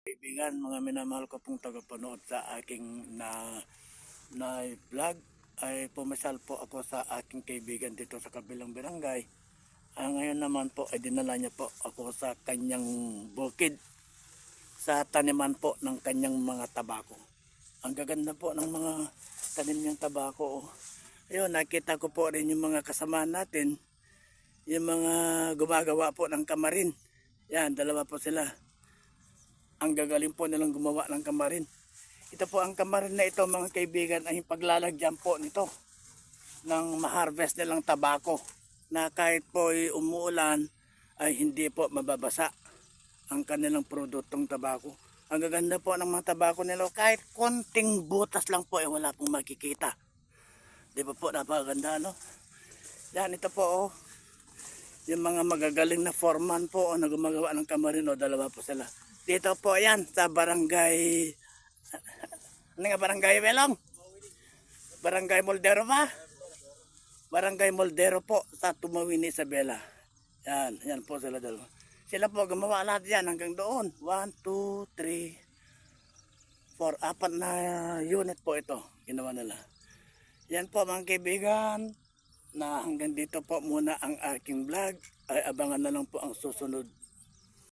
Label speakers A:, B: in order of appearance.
A: Kaibigan, mga minamahal ko pong tagapanood sa aking na vlog, ay pumasal po ako sa aking kaibigan dito sa kabilang barangay. Ngayon naman po ay dinala niya po ako sa kanyang bukid, sa taniman po ng kanyang mga tabako. Ang gaganda po ng mga tanim niyang tabako. Ayun, nakita ko po rin yung mga kasama natin, yung mga gumagawa po ng kamarin. Yan, dalawa po sila. Ang gagaling po nilang gumawa ng kamarin. Ito po ang kamarin na ito, mga kaibigan, ay paglalagyan po nito ng ma-harvest nilang tabako na kahit po ay umuulan ay hindi po mababasa ang kanilang produktong tabako. Ang gaganda po ng mga tabako nila, kahit konting butas lang po ay wala pong makikita. Di ba po, napakaganda, no? Yan, ito po, oh. Yung mga magagaling na foreman po na gumagawa ng kamarin, dalawa po sila. Dito po yan sa barangay, ano nga barangay Belong? Barangay Moldero ba? Barangay Moldero po sa Tumawini, Isabela. Yan po sila dalawa. Sila po gumawa lahat yan hanggang doon. 1, 2, 3, 4, 4 na unit po ito. Ginawa nila. Yan po mga kaibigan, na hanggang dito po muna ang aking vlog. Ay abangan na lang po ang susunod